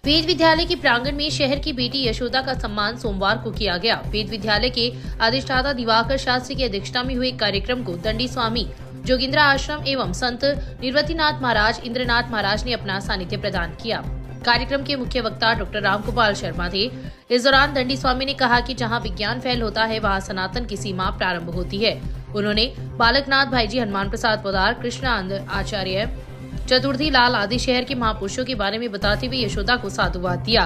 वेद विद्यालय के प्रांगण में शहर की बेटी यशोदा का सम्मान सोमवार को किया गया। वेद विद्यालय के अधिष्ठाता दिवाकर शास्त्री की अध्यक्षता में हुए कार्यक्रम को दंडी स्वामी जोगिंद्रा आश्रम एवं संत निर्वतीनाथ महाराज इंद्रनाथ महाराज ने अपना सानिध्य प्रदान किया। कार्यक्रम के मुख्य वक्ता डॉक्टर रामगोपाल शर्मा थे। इस दौरान दंडी स्वामी ने कहा कि जहां विज्ञान फैल होता है वहां सनातन की सीमा प्रारंभ होती है। उन्होंने बालकनाथ भाईजी, हनुमान प्रसाद पोदार, कृष्ण आचार्य, चतुर्थी लाल आदि शहर के महापुरुषों के बारे में बताते हुए यशोदा को साधुवाद दिया।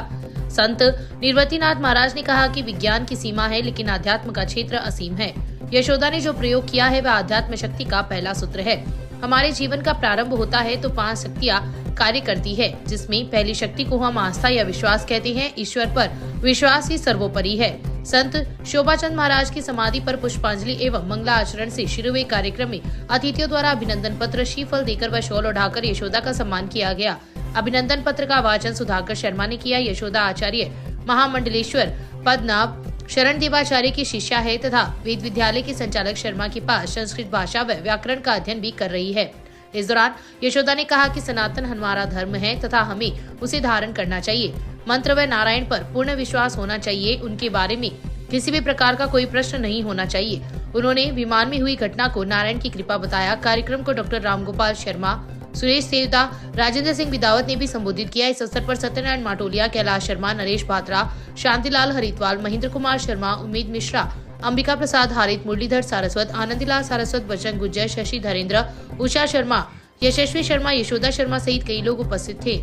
संत निर्वतीनाथ महाराज ने कहा कि विज्ञान की सीमा है लेकिन अध्यात्म का क्षेत्र असीम है। यशोदा ने जो प्रयोग किया है वह अध्यात्म शक्ति का पहला सूत्र है। हमारे जीवन का प्रारंभ होता है तो 5 शक्तियां कार्य करती है, जिसमें पहली शक्ति को हम आस्था या विश्वास कहते हैं। ईश्वर पर विश्वास ही सर्वोपरि है। संत शोभाचंद महाराज की समाधि पर पुष्पांजलि एवं मंगला आचरण से शुरू हुए कार्यक्रम में अतिथियों द्वारा अभिनंदन पत्र, श्रीफल देकर व शॉल ओढ़ाकर यशोदा का सम्मान किया गया। अभिनंदन पत्र का वाचन सुधाकर शर्मा ने किया। यशोदा आचार्य महामंडलेश्वर पद्मनाभ शरण देवाचार्य की शिष्या है तथा वेद विद्यालय के संचालक शर्मा के पास संस्कृत भाषा व व्याकरण का अध्ययन भी कर रही है। इस दौरान यशोदा ने कहा कि सनातन हमारा धर्म है तथा हमें उसे धारण करना चाहिए। मंत्र व नारायण पर पूर्ण विश्वास होना चाहिए। उनके बारे में किसी भी प्रकार का कोई प्रश्न नहीं होना चाहिए। उन्होंने विमान में हुई घटना को नारायण की कृपा बताया। कार्यक्रम को डॉक्टर रामगोपाल शर्मा, सुरेश सेवदा, राजेंद्र सिंह बिदावत ने भी संबोधित किया। इस अवसर पर सत्यनारायण माटोलिया, कैलाश शर्मा, नरेश भात्रा, शांतिलाल हरिद्वाल, महेंद्र कुमार शर्मा, उम्मीद मिश्रा, अंबिका प्रसाद हारित, मुरलीधर सारस्वत, आनंदीलाल सारस्वत, बजरंग गुज्जर, शशि धरेंद्र, उषा शर्मा, यशस्वी शर्मा, यशोदा शर्मा सहित कई लोग उपस्थित थे।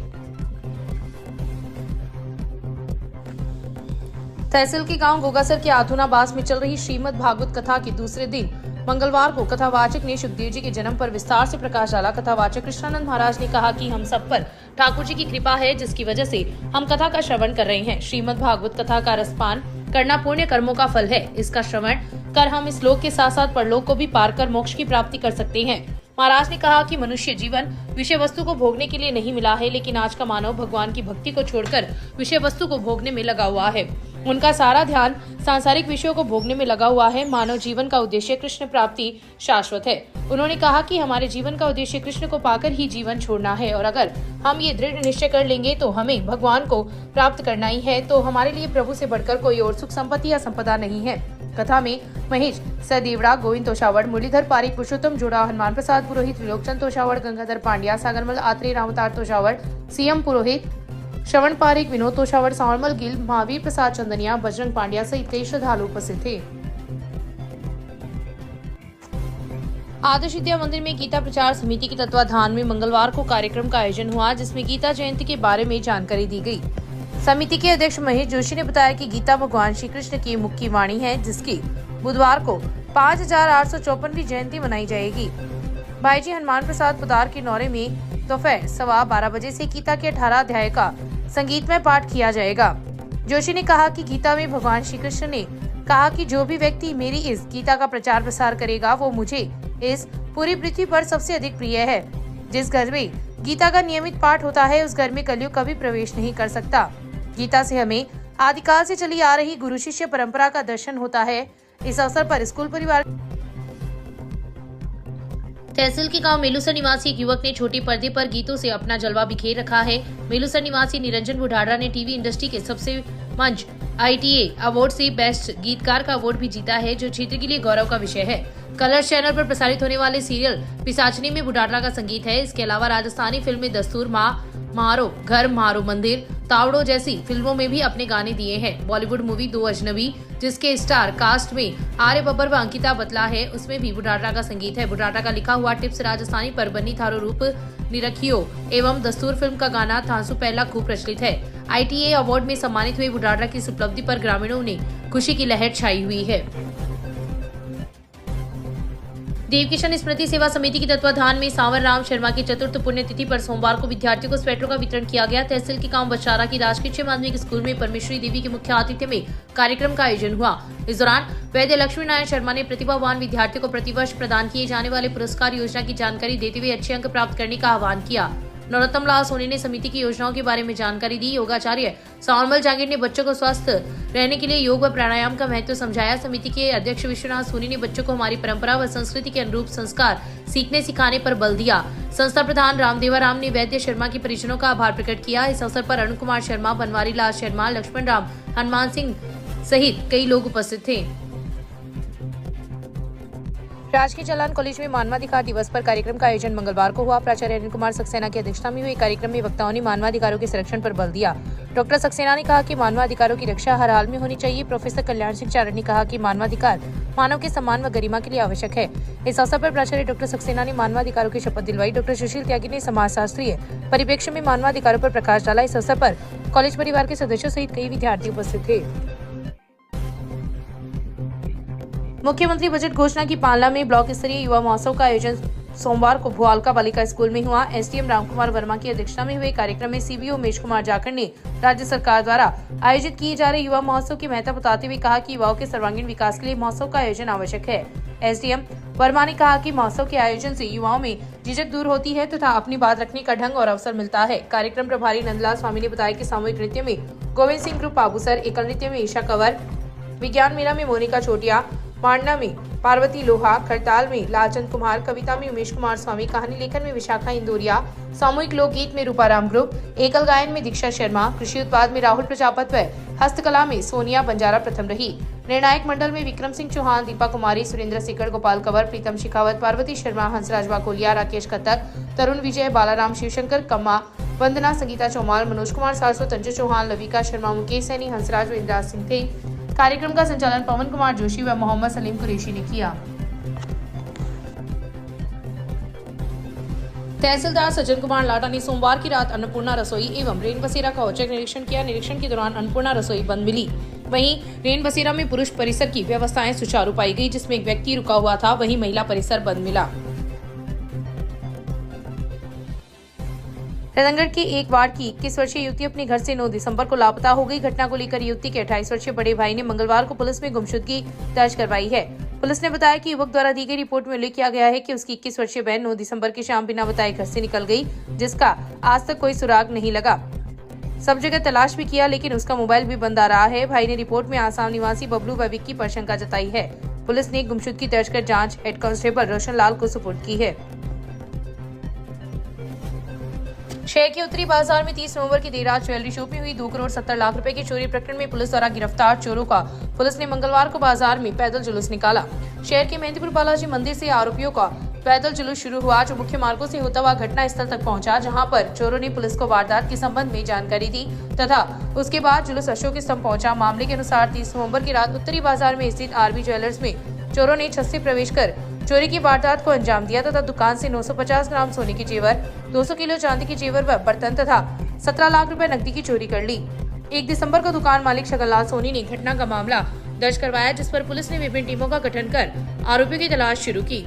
तहसील के गांव गोगासर के आथुनाबास में चल रही श्रीमद् भागवत कथा के दूसरे दिन मंगलवार को कथावाचक ने सुखदेव जी के जन्म पर विस्तार से प्रकाश डाला। कथावाचक कृष्णानंद महाराज ने कहा कि हम सब पर ठाकुर जी की कृपा है, जिसकी वजह से हम कथा का श्रवण कर रहे हैं। श्रीमद् भागवत कथा का रसपान करना पुण्य कर्मों का फल है। इसका श्रवण कर हम इस लोक के साथ साथ परलोक को भी पार कर मोक्ष की प्राप्ति कर सकते हैं। महाराज ने कहा कि मनुष्य जीवन विषय वस्तु को भोगने के लिए नहीं मिला है, लेकिन आज का मानव भगवान की भक्ति को छोड़कर विषय वस्तु को भोगने में लगा हुआ है। उनका सारा ध्यान सांसारिक विषयों को भोगने में लगा हुआ है। मानव जीवन का उद्देश्य कृष्ण प्राप्ति शाश्वत है। उन्होंने कहा कि हमारे जीवन का उद्देश्य कृष्ण को पाकर ही जीवन छोड़ना है और अगर हम ये दृढ़ निश्चय कर लेंगे तो हमें भगवान को प्राप्त करना ही है, तो हमारे लिए प्रभु से बढ़कर कोई और सुख संपत्ति या संपदा नहीं है। कथा में महेश सदेवड़ा, गोविंद तोशावड़, मुरलीधर पारिक, पुरुषोत्तम जोड़ा, हनुमान प्रसाद पुरोहित, त्रिलोकचंद तोशावड़, गंगाधर पांड्या, सागरमल आत्रेय, रामतार तोशावड़, सीएम पुरोहित, श्रवण पारिक, विनोद तोशावड़, सावरमल गिल, महावीर प्रसाद चंदनिया, बजरंग पांड्या सहित कई श्रद्धालु उपस्थित थे। आदर्श विद्या मंदिर में गीता प्रचार समिति के तत्वाधान में मंगलवार को कार्यक्रम का आयोजन हुआ, जिसमें गीता जयंती के बारे में जानकारी दी गई। समिति के अध्यक्ष महेश जोशी ने बताया कि गीता भगवान श्री कृष्ण की मुख्य वाणी है, जिसकी बुधवार को 5854वीं जयंती मनाई जाएगी। भाईजी हनुमान प्रसाद पोदार के नौरे में दोपहर 12:15 बजे से गीता के 18 अध्याय का संगीतमय पाठ किया जाएगा। जोशी ने कहा कि गीता में भगवान श्री कृष्ण ने कहा कि जो भी व्यक्ति मेरी इस गीता का प्रचार प्रसार करेगा वो मुझे इस पूरी पृथ्वी पर सबसे अधिक प्रिय है। जिस घर में गीता का नियमित पाठ होता है उस घर में कलयुग कभी प्रवेश नहीं कर सकता। गीता से हमें आदिकाल से चली आ रही गुरु शिष्य परंपरा का दर्शन होता है। इस अवसर पर स्कूल परिवार तहसील के गांव मेलूसर निवासी एक युवक ने छोटे पर्दे पर गीतों से अपना जलवा बिखेर रखा है। मेलूसर निवासी निरंजन बुढ़ाड़ा ने टीवी इंडस्ट्री के सबसे मंच ITA अवार्ड से बेस्ट गीतकार का अवार्ड भी जीता है, जो क्षेत्र के लिए गौरव का विषय है। कलर्स चैनल पर प्रसारित होने वाले सीरियल पिसाचनी में बुढ़ाड़ा का संगीत है। इसके अलावा राजस्थानी फिल्में दस्तूर, माँ मारो घर, मारो मंदिर, तावड़ो जैसी फिल्मों में भी अपने गाने दिए हैं। बॉलीवुड मूवी 2 अजनबी, जिसके स्टार कास्ट में आर्य बब्बर व अंकिता बतला है, उसमें भी बुढ़ाड़ा का संगीत है। बुढ़ाड़ा का लिखा हुआ टिप्स राजस्थानी पर बन्नी थारो रूप निरखियो एवं दस्तूर फिल्म का गाना थांसु पहला खूब प्रचलित है। ITA अवार्ड में सम्मानित हुए बुढ़ाड़ा की इस उपलब्धि पर ग्रामीणों ने खुशी की लहर छाई हुई है। देवकिशन स्मृति सेवा समिति के तत्वाधान में सांवर राम शर्मा की चतुर्थ पुण्यतिथि पर सोमवार को विद्यार्थियों को स्वेटरों का वितरण किया गया। तहसील के गांव बचारा की राजकीय उच्च माध्यमिक स्कूल में परमेश्वरी देवी के मुख्य आतिथ्य में कार्यक्रम का आयोजन हुआ। इस दौरान वैद्य लक्ष्मी नारायण शर्मा ने प्रतिभावान विद्यार्थियों को प्रतिवर्ष प्रदान किए जाने वाले पुरस्कार योजना की जानकारी देते हुए अच्छे अंक प्राप्त करने का आह्वान किया। नरोत्तम लाल सोनी ने समिति की योजनाओं के बारे में जानकारी दी। योगाचार्य सावनमल जांगिड़ ने बच्चों को स्वस्थ रहने के लिए योग व प्राणायाम का महत्व समझाया। समिति के अध्यक्ष विश्वनाथ सोनी ने बच्चों को हमारी परंपरा व संस्कृति के अनुरूप संस्कार सीखने सिखाने पर बल दिया। संस्था प्रधान रामदेवाराम ने वैद्य शर्मा के परिजनों का आभार प्रकट किया। इस अवसर पर अरुण कुमार शर्मा, बनवारी लाल शर्मा, लक्ष्मण राम, हनुमान सिंह सहित कई लोग उपस्थित थे। राजकीय चलान कॉलेज में मानवाधिकार दिवस पर कार्यक्रम का आयोजन मंगलवार को हुआ। प्राचार्य अनिल कुमार सक्सेना की अध्यक्षता में हुए कार्यक्रम में वक्ताओं ने मानवाधिकारों के संरक्षण पर बल दिया। डॉक्टर सक्सेना ने कहा कि मानवाधिकारों की रक्षा हर हाल में होनी चाहिए। प्रोफेसर कल्याण सिंह चारण ने कहा कि मानवाधिकार मानव के सम्मान व गरिमा के लिए आवश्यक है। इस अवसर पर प्राचार्य डॉक्टर सक्सेना ने मानवाधिकारों की शपथ दिलवाई। डॉक्टर सुशील त्यागी ने समाजशास्त्रीय परिप्रेक्ष्य में मानवाधिकारों पर प्रकाश डाला। इस अवसर पर कॉलेज परिवार के सदस्यों सहित कई विद्यार्थी उपस्थित थे। मुख्यमंत्री बजट घोषणा की पालना में ब्लॉक स्तरीय युवा महोत्सव का आयोजन सोमवार को भुआलका बालिका स्कूल में हुआ। एसडीएम रामकुमार वर्मा की अध्यक्षता में हुए कार्यक्रम में सीबीओ उमेश कुमार जाखड़ ने राज्य सरकार द्वारा आयोजित किए जा रहे युवा महोत्सव की महत्व बताते हुए कहा कि युवाओं के सर्वांगीण विकास के लिए महोत्सव का आयोजन आवश्यक है। एसडीएम वर्मा ने कहा कि महोत्सव के आयोजन से युवाओं में झिझक दूर होती है तथा अपनी बात रखने का ढंग और अवसर मिलता है। कार्यक्रम प्रभारी नंदलाल स्वामी ने बताया कि सामूहिक नृत्य में गोविंद सिंह ग्रुप बाबूसर, एकल नृत्य में ईशा कंवर, विज्ञान मेला में मोनिका चोटिया, मांडना में पार्वती लोहा, खड़ताल में लालचंद कुमार, कविता में उमेश कुमार स्वामी, कहानी लेखन में विशाखा इंदौरिया, सामूहिक लोकगीत में रूपाराम ग्रुप, एकल गायन में दीक्षा शर्मा, कृषि उत्पाद में राहुल प्रजापत व हस्तकला में सोनिया बंजारा प्रथम रही। निर्णायक मंडल में विक्रम सिंह चौहान, दीपा कुमारी, सुरेंद्र सिकड़, गोपाल कंवर, प्रीतम शेखावत, पार्वती शर्मा, हंसराज वाकोलिया, राकेश कत्तक, तरुण विजय, बालाराम शिवशंकर, कम्मा, वंदना, संगीता चौमाल, मनोज कुमार सारस्वत, अंजू चौहान, लविका शर्मा, मुकेश सैनी, हंसराज व इंद्राज सिंह थे। कार्यक्रम का संचालन पवन कुमार जोशी व मोहम्मद सलीम कुरैशी ने किया। तहसीलदार सज्जन कुमार लाटा ने सोमवार की रात अन्नपूर्णा रसोई एवं रेन बसेरा का औचक निरीक्षण किया। निरीक्षण के दौरान अन्नपूर्णा रसोई बंद मिली। वहीं रेन बसेरा में पुरुष परिसर की व्यवस्थाएं सुचारू पाई गई, जिसमें एक व्यक्ति रुका हुआ था। वहीं महिला परिसर बंद मिला। रतनगढ़ के एक वार्ड की 21 वर्षीय युवती अपने घर से 9 दिसंबर को लापता हो गई। घटना को लेकर युवती के 28 वर्षीय बड़े भाई ने मंगलवार को पुलिस में गुमशुदगी दर्ज करवाई है। पुलिस ने बताया कि युवक द्वारा दी गई रिपोर्ट में उल्लेख किया गया है कि उसकी 21 वर्षीय बहन 9 दिसंबर की शाम बिना बताए घर से निकल गई, जिसका आज तक कोई सुराग नहीं लगा। सब जगह तलाश भी किया, लेकिन उसका मोबाइल भी बंद आ रहा है। भाई ने रिपोर्ट में आसाम निवासी बबलू व विक्की पर शंका जताई है। पुलिस ने गुमशुदगी दर्ज कर जांच हेड कांस्टेबल रोशन लाल को सुपुर्द की है। शहर के उत्तरी बाजार में 30 नवंबर की देर रात ज्वेलरी शॉप में हुई 2 करोड़ 70 लाख रुपए की चोरी प्रकरण में पुलिस द्वारा गिरफ्तार चोरों का पुलिस ने मंगलवार को बाजार में पैदल जुलूस निकाला। शहर के मेहंदीपुर बालाजी मंदिर से आरोपियों का पैदल जुलूस शुरू हुआ, जो मुख्य मार्गों से होता हुआ घटना स्थल तक पहुंचा, जहां पर चोरों ने पुलिस को वारदात के संबंध में जानकारी दी तथा उसके बाद जुलूस अशोक स्तंभ पहुंचा। मामले के अनुसार 30 नवंबर की रात उत्तरी बाजार में स्थित आरबी ज्वेलर्स में चोरों ने छत से प्रवेश कर चोरी की वारदात को अंजाम दिया तथा दुकान से 950 ग्राम सोने के जेवर, 200 किलो चांदी के जेवर व बर्तन तथा 17 लाख रुपए नकदी की चोरी कर ली। 1 दिसंबर को दुकान मालिक शगनलाल सोनी ने घटना का मामला दर्ज करवाया, जिस पर पुलिस ने विभिन्न टीमों का गठन कर आरोपियों की तलाश शुरू की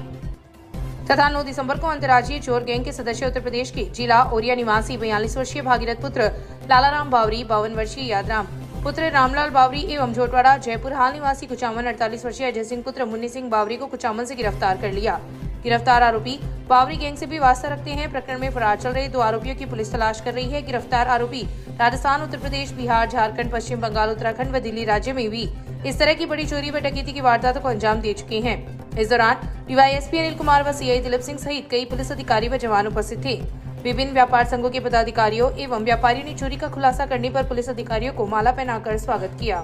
तथा 9 दिसंबर को अंतर्राज्यीय चोर गैंग के सदस्य उत्तर प्रदेश के जिला ओरिया निवासी 42 वर्षीय भागीरथ पुत्र लालाराम बावरी, 52 वर्षीय यादराम पुत्र रामलाल बावरी एवं झोटवाड़ा जयपुर हाल निवासी कुचामन 48 वर्षीय अजय सिंह पुत्र मुन्नी सिंह बावरी को कुचामन से गिरफ्तार कर लिया। गिरफ्तार आरोपी बावरी गैंग से भी वास्ता रखते हैं। प्रकरण में फरार चल रहे 2 आरोपियों की पुलिस तलाश कर रही है। गिरफ्तार आरोपी राजस्थान, उत्तर प्रदेश, बिहार, झारखंड, पश्चिम बंगाल, उत्तराखंड व दिल्ली राज्य में भी इस तरह की बड़ी चोरी व डकैती की वारदातों को अंजाम दे चुके हैं। इस दौरान डीवाईएसपी अनिल कुमार व सीआई दिलीप सिंह सहित कई पुलिस अधिकारी व जवान उपस्थित थे। विभिन्न व्यापार संघों के पदाधिकारियों एवं व्यापारियों ने चोरी का खुलासा करने पर पुलिस अधिकारियों को माला पहनाकर स्वागत किया।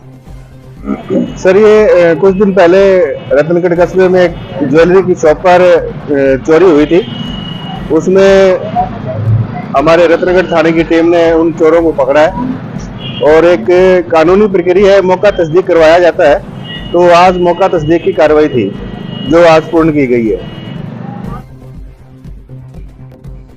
सर, ये कुछ दिन पहले रतनगढ़ कस्बे में एक ज्वेलरी की शॉप पर चोरी हुई थी। उसमें हमारे रतनगढ़ थाने की टीम ने उन चोरों को पकड़ा है और एक कानूनी प्रक्रिया है, मौका तस्दीक करवाया जाता है। तो आज मौका तस्दीक की कार्रवाई थी जो आज पूर्ण की गई है।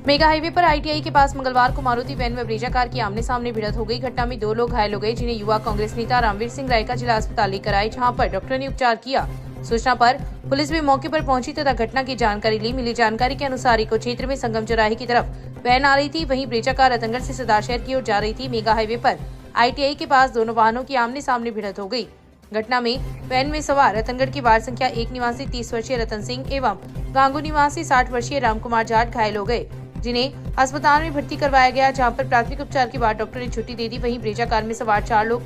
मेगा हाईवे पर आईटीआई के पास मंगलवार को मारुति वैन व ब्रेजा कार की आमने सामने भिड़ंत हो गई। घटना में 2 लोग घायल हो गए, जिन्हें युवा कांग्रेस नेता रामवीर सिंह राय का जिला अस्पताल लेकर आए, जहां पर डॉक्टर ने उपचार किया। सूचना पर पुलिस भी मौके पर पहुंची तथा घटना की जानकारी ली। मिली जानकारी के अनुसार इको क्षेत्र में संगम चौराहे की तरफ वैन आ रही थी, वहीं ब्रेजा कार रतनगढ़ से सरदारशहर की ओर जा रही थी। मेगा हाईवे पर आईटीआई के पास दोनों वाहनों की आमने सामने भिड़ंत हो गई। घटना में वैन में सवार रतनगढ़ की वार्ड संख्या 1 निवासी 30 वर्षीय रतन सिंह एवं गांगू निवासी 60 वर्षीय रामकुमार जाट घायल हो गए। जिन्हें अस्पताल में भर्ती करवाया गया, जहां पर प्राथमिक उपचार के बाद डॉक्टर ने छुट्टी दे दी। वहीं ब्रेजा कार में सवार 4 लोग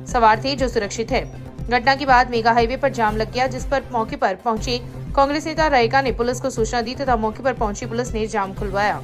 सवार थे जो सुरक्षित है। घटना के बाद मेगा हाईवे पर जाम लग गया, जिस पर मौके पर पहुंचे कांग्रेस नेता रायका ने पुलिस को सूचना दी तथा मौके पर पहुंची पुलिस ने जाम खुलवाया।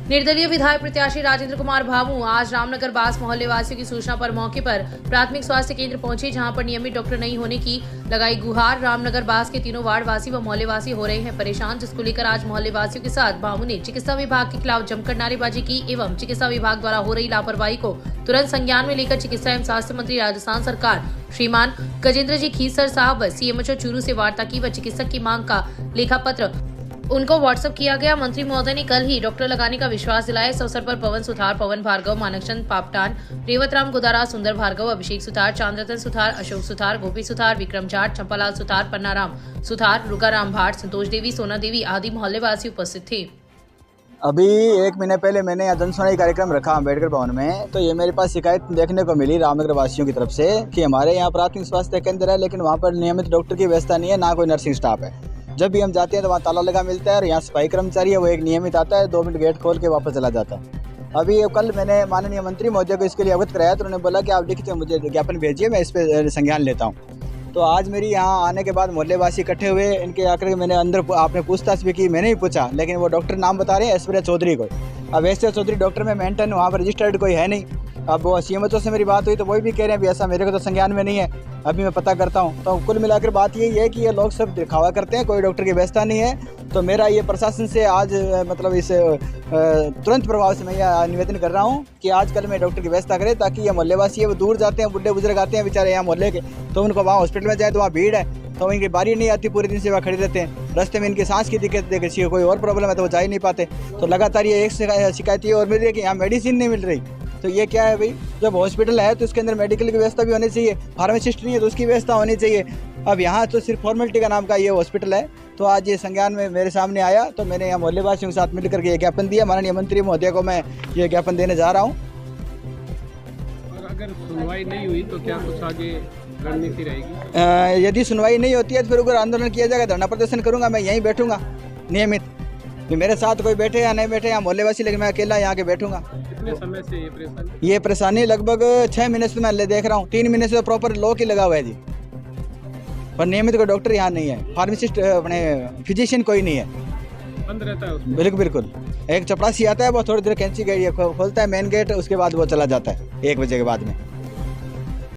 निर्दलीय विधायक प्रत्याशी राजेंद्र कुमार भामू आज रामनगर बास मोहल्ले वासियों की सूचना पर मौके पर प्राथमिक स्वास्थ्य केंद्र पहुंचे, जहां पर नियमित डॉक्टर नहीं होने की लगाई गुहार। रामनगर बास के तीनों वार्ड वासी व मोहल्ले वासी हो रहे हैं परेशान, जिसको लेकर आज मोहल्ले वासियों के साथ भामू ने चिकित्सा विभाग के खिलाफ जमकर नारेबाजी की एवं चिकित्सा विभाग द्वारा हो रही लापरवाही को तुरंत संज्ञान में लेकर चिकित्सा एवं स्वास्थ्य मंत्री राजस्थान सरकार श्रीमान गजेंद्र जी खीसर साहब व सीएमएचओ चूरू से वार्ता की व चिकित्सक की मांग का लेखा पत्र उनको व्हाट्सएप किया गया। मंत्री महोदय ने कल ही डॉक्टर लगाने का विश्वास दिलाया। इस अवसर पर पवन सुथार, पवन भार्गव, मानकचंद पापटान, रेवतराम गुदारा, सुंदर भार्गव, अभिषेक सुथार, चांद्रतन सुथार, अशोक सुथार, गोपी सुथार, विक्रम जाट, चंपालाल सुथार, पन्नाराम सुथार, रुकाराम भाट, संतोष देवी, सोना देवी आदि मोहल्ले वासी उपस्थित थे। अभी 1 महीने पहले मैंने यहाँ जनसुनवाई कार्यक्रम रखा अम्बेडकर भवन में, तो ये मेरे पास शिकायत देखने को मिली रामनगर वासियों की तरफ से कि हमारे यहाँ प्राथमिक स्वास्थ्य केंद्र है, लेकिन वहाँ पर नियमित डॉक्टर की व्यवस्था नहीं है, ना कोई नर्सिंग स्टाफ है। जब भी हम जाते हैं तो वहाँ ताला लगा मिलता है और यहाँ सफाई कर्मचारी है, वो एक नियमित आता है, 2 मिनट गेट खोल के वापस चला जाता है। अभी कल मैंने माननीय मंत्री महोदय को इसके लिए अवगत कराया, तो उन्होंने बोला कि आप लिखित मुझे ज्ञापन भेजिए, मैं इस पर संज्ञान लेता हूँ। तो आज मेरी यहाँ आने के बाद मोहल्लेवासी इकट्ठे हुए, इनके आकर के मैंने अंदर आपने पूछताछ भी की, मैंने ही पूछा, लेकिन वो डॉक्टर नाम बता रहे हैं ऐश्वर्या चौधरी को। अब ऐश्वर्या चौधरी डॉक्टर में मेंटेन वहाँ पर रजिस्टर्ड कोई है नहीं। अब वो सीएमएचओ से मेरी बात हुई तो वही भी कह रहे हैं भी ऐसा मेरे को तो संज्ञान में नहीं है, अभी मैं पता करता हूँ। तो कुल मिलाकर बात यही है कि ये लोग सब दिखावा करते हैं, कोई डॉक्टर की व्यवस्था नहीं है। तो मेरा ये प्रशासन से आज मतलब इस तुरंत प्रभाव से मैं यह निवेदन कर रहा हूँ कि आजकल में डॉक्टर की व्यवस्था करें, ताकि ये मोहल्लेवासी है वो दूर जाते हैं, बुढ़े बुजुर्ग आते हैं बेचारे यहाँ मोहल्ले के, तो उनको वहाँ हॉस्पिटल में जाए तो वहाँ भीड़ है, तो इनकी बारी नहीं आती, पूरे दिन से वहाँ खड़े रहते हैं। रास्ते में इनकी सांस की दिक्कत देखिए, कोई और प्रॉब्लम है तो वो जा ही नहीं पाते। तो लगातार ये एक शिकायत ये और मिल रही है कि यहाँ मेडिसिन नहीं मिल रही। तो ये क्या है भाई, जब हॉस्पिटल है तो उसके अंदर मेडिकल की व्यवस्था भी होनी चाहिए, फार्मासिस्ट नहीं है तो उसकी व्यवस्था होनी चाहिए। अब यहाँ तो सिर्फ फॉर्मेलिटी का नाम का ये हॉस्पिटल है। तो आज ये संज्ञान में मेरे सामने आया, तो मैंने यहाँ मोहल्लेवासियों के साथ मिलकर के ये ज्ञापन दिया। माननीय मंत्री महोदय को मैं ये ज्ञापन देने जा रहा हूँ। और अगर सुनवाई नहीं हुई तो क्या कुछ आगे रणनीति रहेगी? यदि सुनवाई नहीं होती है तो फिर अगर आंदोलन किया जाएगा, धरना प्रदर्शन करूँगा, मैं यहीं बैठूंगा नियमित। मेरे साथ कोई बैठे या नहीं बैठे यहाँ मोहल्लेवासी, लेकिन मैं अकेला यहाँ के बैठूंगा। कितने समय से ये परेशानी लगभग 6 महीने से मैं देख रहा हूँ। 3 महीने से प्रॉपर लॉक ही लगा हुआ है जी, पर नियमित कोई डॉक्टर यहाँ नहीं है, फार्मासिस्ट अपने फिजिशियन कोई नहीं है, बंद रहता है उसमें। बिल्कुल। एक चपरासी आता है, वो थोड़ी देर कैंची खोलता है मेन गेट, उसके बाद वो चला जाता है 1 बजे के बाद में।